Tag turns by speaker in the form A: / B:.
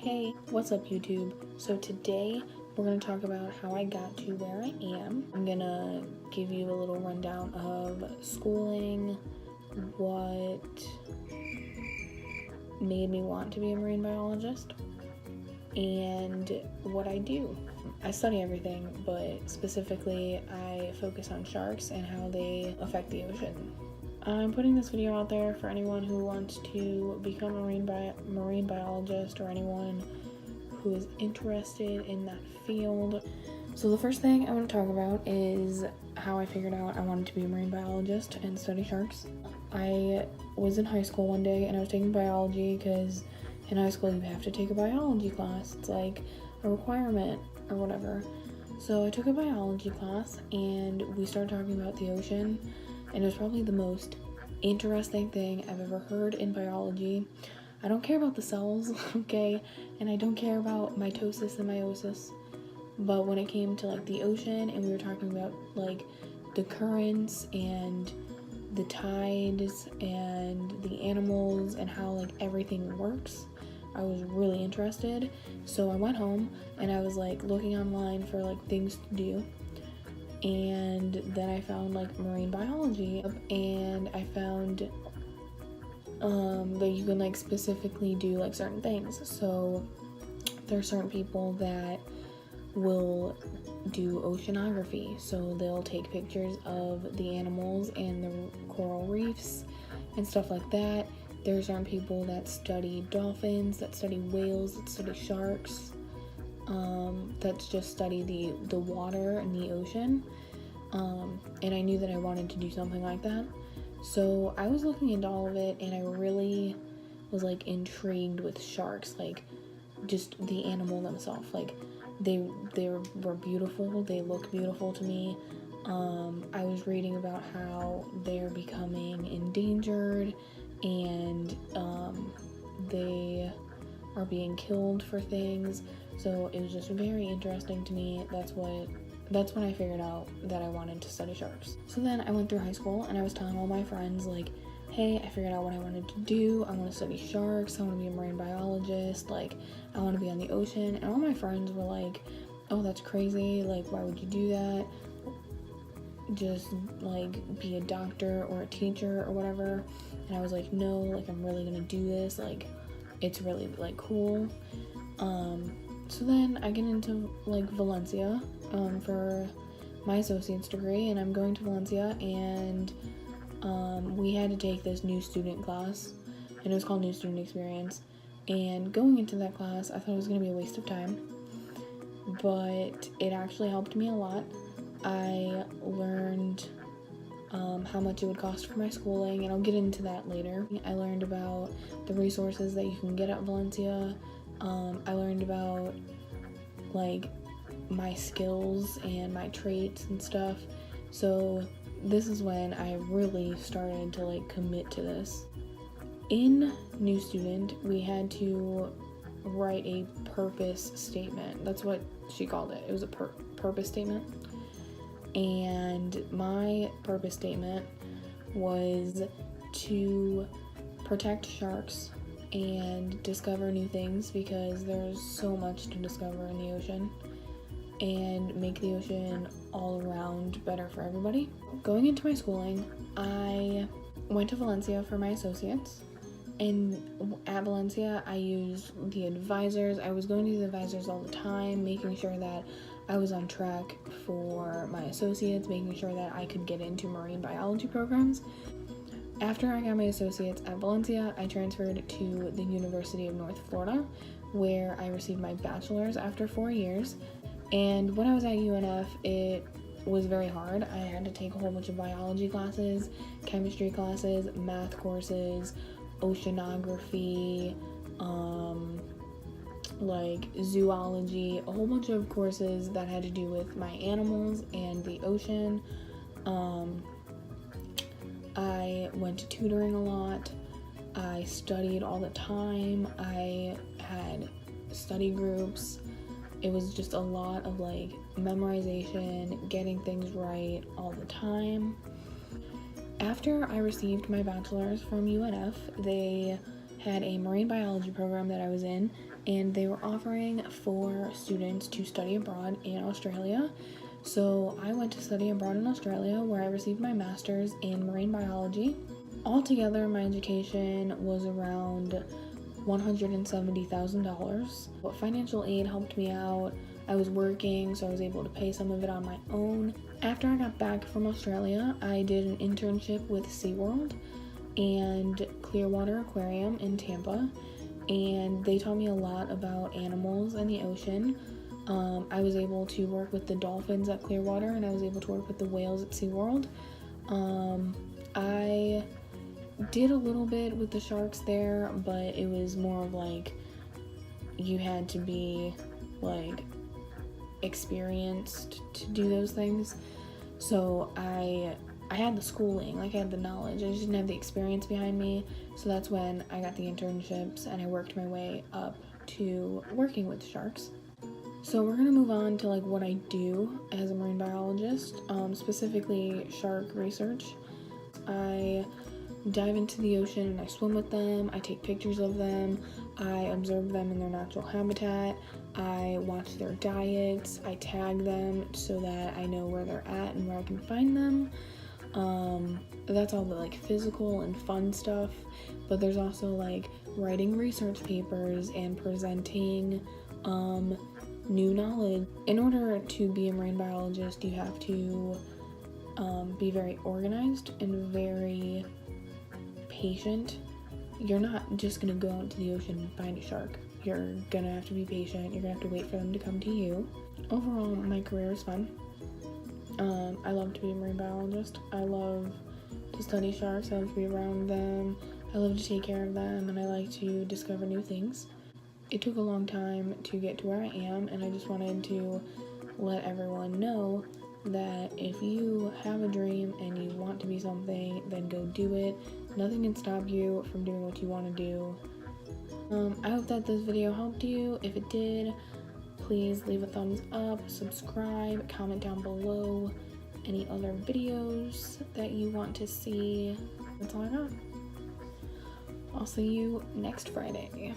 A: Hey, what's up YouTube? So today we're going to talk about how I got to where I am. I'm going to give you a little rundown of schooling, what made me want to be a marine biologist, and what I do. I study everything, but specifically I focus on sharks and how they affect the ocean. I'm putting this video out there for anyone who wants to become a marine biologist or anyone who is interested in that field. So the first thing I want to talk about is how I figured out I wanted to be a marine biologist and study sharks. I was in high school one day and I was taking biology because in high school you have to take a biology class. It's like a requirement or whatever. So I took a biology class and we started talking about the ocean. And it was probably the most interesting thing I've ever heard in biology. I don't care about the cells, okay? And I don't care about mitosis and meiosis. But when it came to like the ocean and we were talking about like the currents and the tides and the animals and how like everything works, I was really interested. So I went home and I was like looking online for like things to do. And then I found like marine biology, and I found that you can like specifically do like certain things. So there are certain people that will do oceanography, so they'll take pictures of the animals and the coral reefs and stuff like that. There are certain people that study dolphins, that study whales, that study sharks, that just study the water and the ocean, and I knew that I wanted to do something like that. So I was looking into all of it, and I really was like intrigued with sharks, like just the animal themselves. Like they were beautiful, they look beautiful to me. I was reading about how they're becoming endangered and they are being killed for things. So it was just very interesting to me. That's when I figured out that I wanted to study sharks. So then I went through high school and I was telling all my friends like, hey, I figured out what I wanted to do. I want to study sharks. I want to be a marine biologist. Like, I want to be on the ocean. And all my friends were like, oh, that's crazy. Like, why would you do that? Just like be a doctor or a teacher or whatever. And I was like, no, like I'm really gonna do this. Like, it's really like cool. So then I get into like Valencia for my associate's degree, and I'm going to Valencia, and we had to take this new student class, and it was called New Student Experience. And going into that class, I thought it was going to be a waste of time, but it actually helped me a lot. I learned how much it would cost for my schooling, and I'll get into that later. I learned about the resources that you can get at Valencia. I learned about like my skills and my traits and stuff. So this is when I really started to like commit to this. In New Student, we had to write a purpose statement. That's what she called it. It was a purpose statement. And my purpose statement was to protect sharks and discover new things, because there's so much to discover in the ocean, and make the ocean all around better for everybody. Going into my schooling, I went to Valencia for my associates, and at Valencia I used the advisors. I was going to the advisors all the time, making sure that I was on track for my associates, making sure that I could get into marine biology programs. After I got my associates at Valencia, I transferred to the University of North Florida, where I received my bachelor's after 4 years. And when I was at UNF, it was very hard. I had to take a whole bunch of biology classes, chemistry classes, math courses, oceanography, like zoology, a whole bunch of courses that had to do with my animals and the ocean. I went to tutoring a lot. I studied all the time. I had study groups. It was just a lot of like memorization, getting things right all the time. After I received my bachelor's from UNF, they had a marine biology program that I was in, and they were offering for students to study abroad in Australia. So I went to study abroad in Australia, where I received my master's in marine biology. Altogether, my education was around $170,000. But financial aid helped me out. I was working, so I was able to pay some of it on my own. After I got back from Australia, I did an internship with SeaWorld and Clearwater Aquarium in Tampa, and they taught me a lot about animals in the ocean. I was able to work with the dolphins at Clearwater, and I was able to work with the whales at SeaWorld. I did a little bit with the sharks there, but it was more of like you had to be like experienced to do those things. So I had the schooling, like I had the knowledge, I just didn't have the experience behind me. So that's when I got the internships and I worked my way up to working with sharks. So we're gonna move on to like what I do as a marine biologist, specifically shark research. I dive into the ocean and I swim with them, I take pictures of them, I observe them in their natural habitat, I watch their diets, I tag them so that I know where they're at and where I can find them. That's all the like physical and fun stuff, but there's also like writing research papers and presenting new knowledge. In order to be a marine biologist, you have to be very organized and very patient. You're not just gonna go out into the ocean and find a shark. You're gonna have to be patient. You're gonna have to wait for them to come to you. Overall, my career is fun. I love to be a marine biologist. I love to study sharks. I love to be around them. I love to take care of them, and I like to discover new things. It took a long time to get to where I am, and I just wanted to let everyone know that if you have a dream and you want to be something, then go do it. Nothing can stop you from doing what you want to do. I hope that this video helped you. If it did, please leave a thumbs up, subscribe, comment down below any other videos that you want to see. That's all I got. I'll see you next Friday.